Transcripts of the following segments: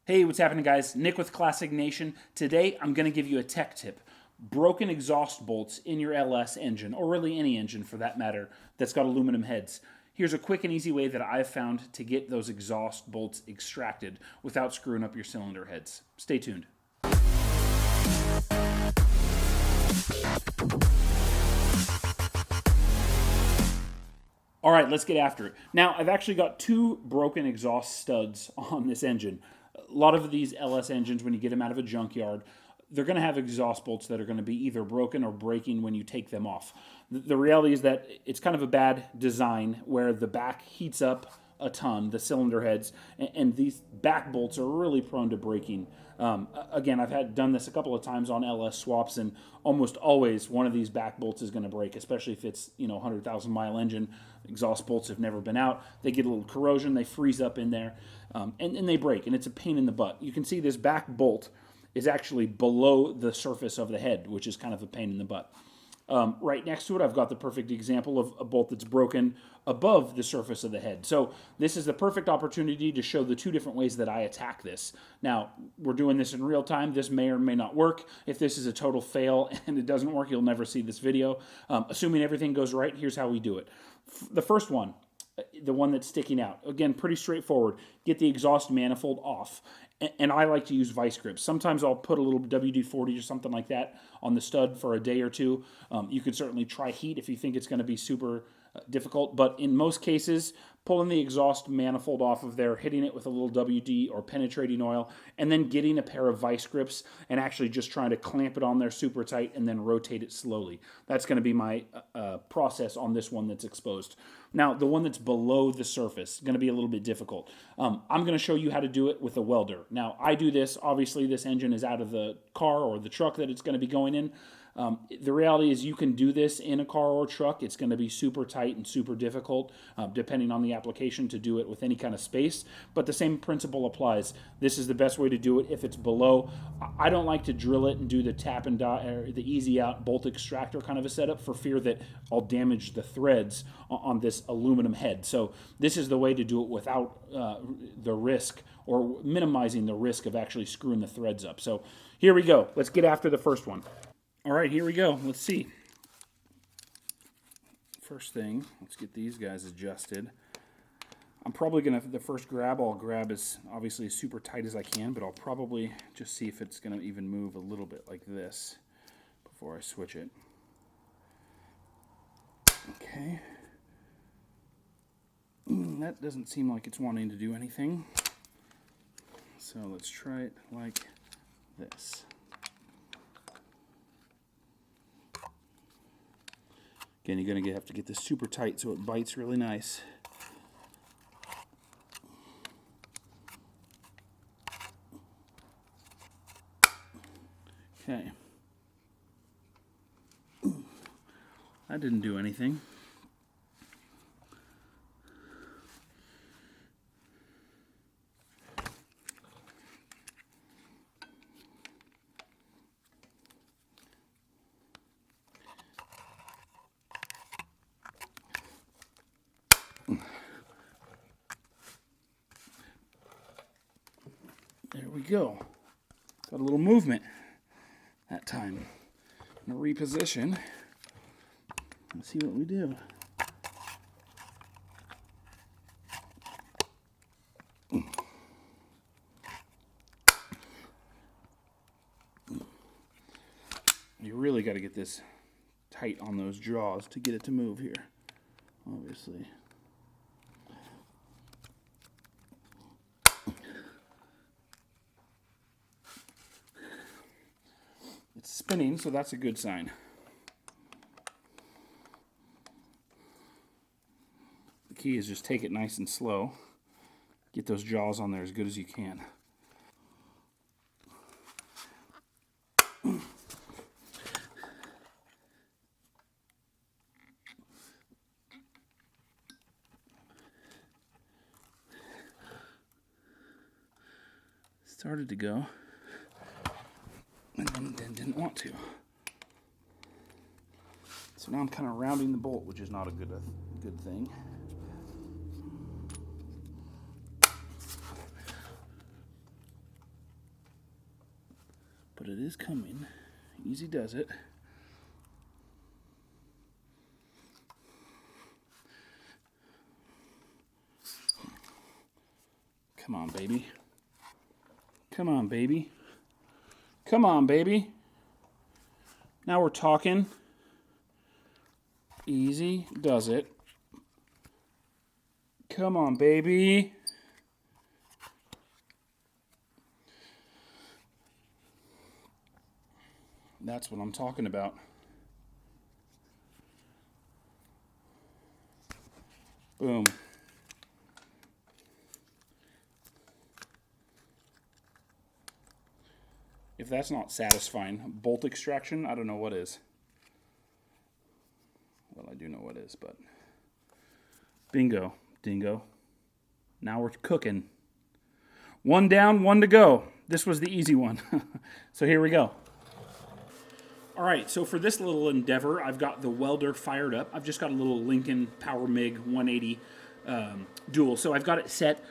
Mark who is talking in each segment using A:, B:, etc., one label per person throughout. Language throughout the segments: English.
A: Hey, what's happening, guys? Nick with Classic Nation. Today, I'm going to give you a tech tip. Broken exhaust bolts in your LS engine, or really any engine for that matter, that's got aluminum heads. Here's a quick and easy way that I've found to get those exhaust bolts extracted without screwing up your cylinder heads. Stay tuned. All right, let's get after it. Now, I've actually got two broken exhaust studs on this engine. A lot of these LS engines, when you get them out of a junkyard, they're going to have exhaust bolts that are going to be either broken or breaking when you take them off. The reality is that it's kind of a bad design where the back heats up a ton, the cylinder heads, and these back bolts are really prone to breaking. Again, I've done this a couple of times on LS swaps, and almost always one of these back bolts is going to break, especially if it's 100,000-mile engine. Exhaust bolts have never been out. They get a little corrosion, they freeze up in there, and they break, and it's a pain in the butt. You can see this back bolt is actually below the surface of the head, which is kind of a pain in the butt. Right next to it, I've got the perfect example of a bolt that's broken above the surface of the head. So this is the perfect opportunity to show the two different ways that I attack this. Now, we're doing this in real time. This may or may not work. If this is a total fail and it doesn't work, you'll never see this video. Assuming everything goes right, here's how we do it. The first one, the one that's sticking out, again, pretty straightforward. Get the exhaust manifold off. And I like to use vice grips. Sometimes I'll put a little WD-40 or something like that on the stud for a day or two. You could certainly try heat if you think it's going to be super difficult. But in most cases, pulling the exhaust manifold off of there, hitting it with a little WD or penetrating oil, and then getting a pair of vice grips and actually just trying to clamp it on there super tight and then rotate it slowly. That's going to be my process on this one that's exposed. Now, the one that's below the surface is going to be a little bit difficult. I'm going to show you how to do it with a welder. Now, I do this. Obviously, this engine is out of the car or the truck that it's going to be going in. The reality is you can do this in a car or truck. It's going to be super tight and super difficult, depending on the application, to do it with any kind of space. But the same principle applies. This is the best way to do it if it's below. I don't like to drill it and do the tap and die, or the easy out bolt extractor kind of a setup, for fear that I'll damage the threads on this aluminum head. So this is the way to do it without the risk, or minimizing the risk of actually screwing the threads up. So here we go. Let's get after the first one. All right, here we go. Let's see. First thing, let's get these guys adjusted. I'm probably going to, the first grab I'll grab is obviously as super tight as I can, but I'll probably just see if it's going to even move a little bit like this before I switch it. Okay. That doesn't seem like it's wanting to do anything. So let's try it like this. Again, you're going to have to get this super tight so it bites really nice. Okay. That didn't do anything. There we go. Got a little movement that time. I'm going to reposition and see what we do. You really got to get this tight on those jaws to get it to move here, obviously. It's spinning, so that's a good sign. The key is just take it nice and slow. Get those jaws on there as good as you can. Started to go, and then didn't want to. So now I'm kind of rounding the bolt, which is not a good thing. but it is coming. Easy does it. Come on, baby. Come on, baby. Come on, baby. Now we're talking. Easy does it. Come on, baby. That's what I'm talking about. Boom. If that's not satisfying, bolt extraction, I don't know what is. Well, I do know what is, but bingo, dingo. Now we're cooking. One down, one to go. This was the easy one. So here we go. All right, so for this little endeavor, I've got the welder fired up. I've just got a little Lincoln Power MIG 180 dual. So I've got it set.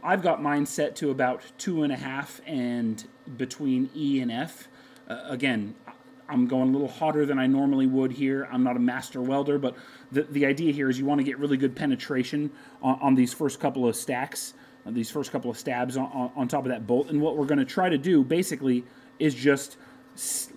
A: I've got mine set to about 2.5 and between E and F. Again, I'm going a little hotter than I normally would here. I'm not a master welder, but the idea here is you want to get really good penetration on these first couple of stacks, these first couple of stabs on top of that bolt. And what we're going to try to do basically is just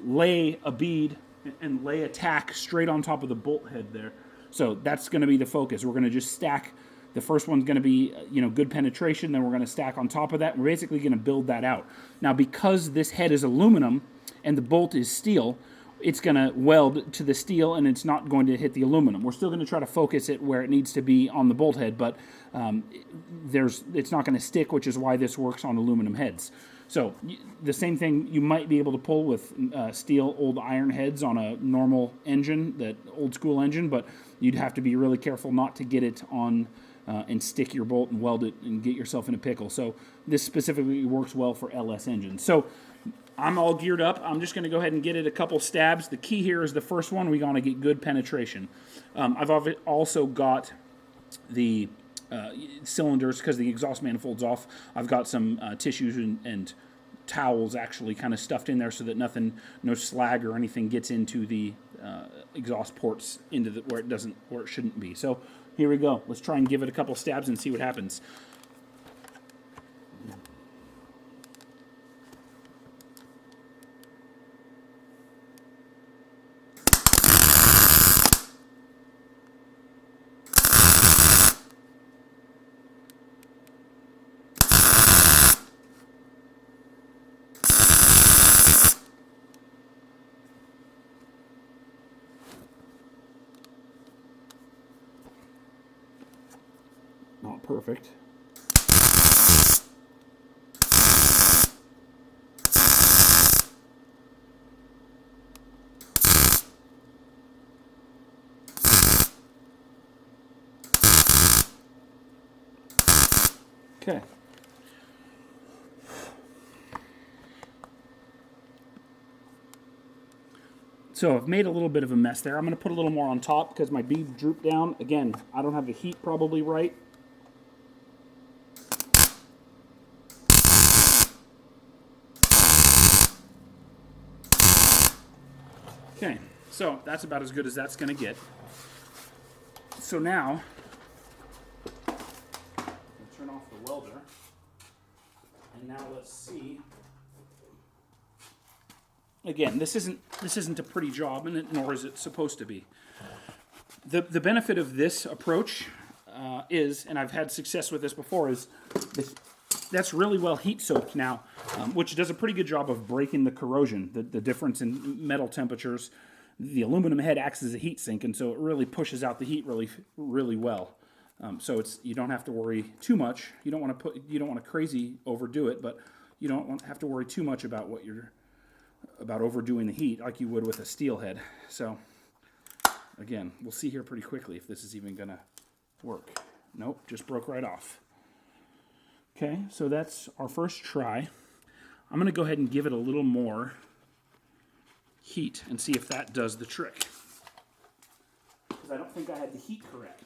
A: lay a bead and lay a tack straight on top of the bolt head there. So that's going to be the focus. We're going to just stack. The first one's going to be, good penetration. Then we're going to stack on top of that. We're basically going to build that out. Now, because this head is aluminum and the bolt is steel, it's going to weld to the steel and it's not going to hit the aluminum. We're still going to try to focus it where it needs to be on the bolt head, but it's not going to stick, which is why this works on aluminum heads. So the same thing you might be able to pull with steel old iron heads on a normal engine, that old school engine, but you'd have to be really careful not to get it on and stick your bolt and weld it and get yourself in a pickle. So this specifically works well for LS engines. So I'm all geared up. I'm just going to go ahead and get it a couple stabs. The key here is the first one. We want to get good penetration. I've also got the cylinders, because the exhaust manifold's off. I've got some tissues and towels actually kind of stuffed in there so that no slag or anything gets into the exhaust ports where it shouldn't be. So here we go. Let's try and give it a couple stabs and see what happens. Not perfect. Okay. So I've made a little bit of a mess there. I'm going to put a little more on top because my bead drooped down. Again, I don't have the heat probably right. Okay, so that's about as good as that's going to get. So now, I'm going to turn off the welder, and now let's see. Again, this isn't a pretty job, nor is it supposed to be. The benefit of this approach is, and I've had success with this before, is that's really well heat soaked now, which does a pretty good job of breaking the corrosion, the difference in metal temperatures. The aluminum head acts as a heat sink, and so it really pushes out the heat really well. So you don't have to worry too much. You don't want to crazy overdo it, but you don't have to worry too much about about overdoing the heat like you would with a steel head. So again, we'll see here pretty quickly if this is even gonna work. Nope, just broke right off. Okay, so that's our first try. I'm going to go ahead and give it a little more heat and see if that does the trick. Because I don't think I had the heat correct.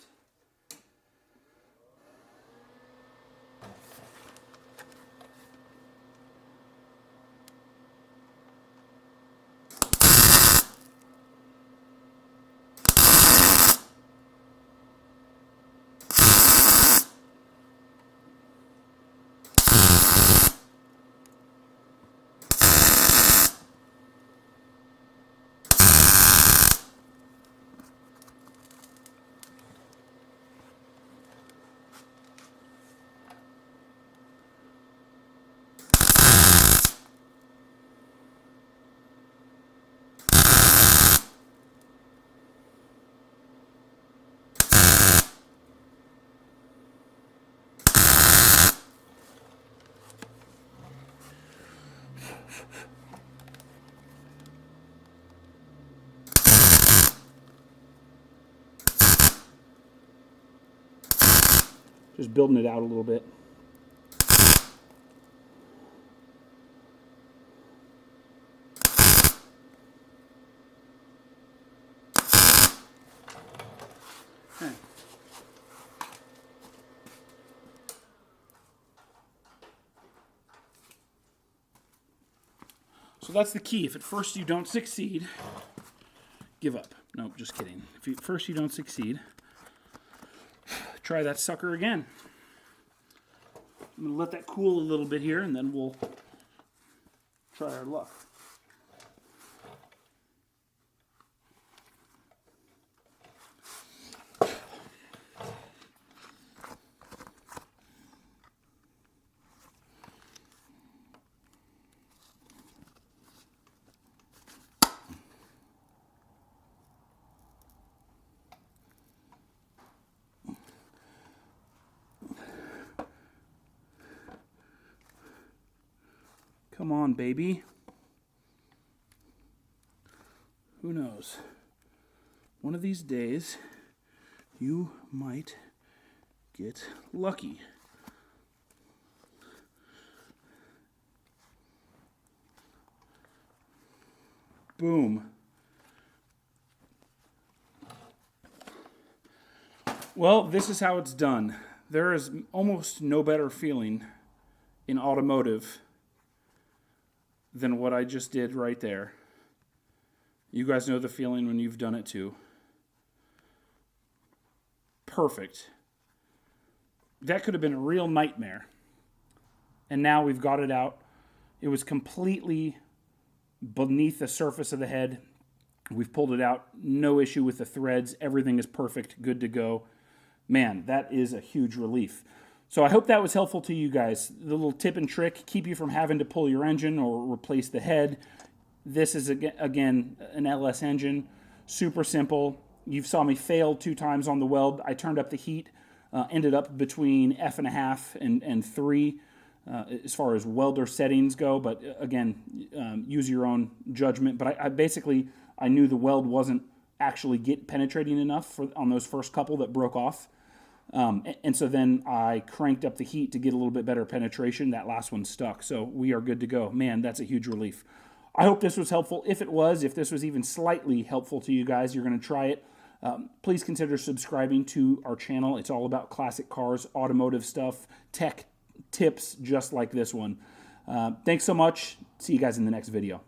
A: Just building it out a little bit. Okay. So that's the key. If at first you don't succeed, give up. No, just kidding. If at first you don't succeed, try that sucker again. I'm going to let that cool a little bit here, and then we'll try our luck. Come on, baby. Who knows? One of these days, you might get lucky. Boom. Well, this is how it's done. There is almost no better feeling in automotive than what I just did right there. You guys know the feeling when you've done it too. Perfect. That could have been a real nightmare. And now we've got it out. It was completely beneath the surface of the head. We've pulled it out. No issue with the threads. Everything is perfect. Good to go. Man, that is a huge relief. So I hope that was helpful to you guys. The little tip and trick, keep you from having to pull your engine or replace the head. This is, again, an LS engine. Super simple. You saw me fail 2 times on the weld. I turned up the heat, ended up between F.5 and 3 as far as welder settings go. But again, use your own judgment. But I knew the weld wasn't actually penetrating enough on those first couple that broke off. And so then I cranked up the heat to get a little bit better penetration. That last one stuck. So we are good to go. Man, that's a huge relief. I hope this was helpful. If this was even slightly helpful to you guys, you're going to try it. Please consider subscribing to our channel. It's all about classic cars, automotive stuff, tech tips just like this one. Thanks so much. See you guys in the next video.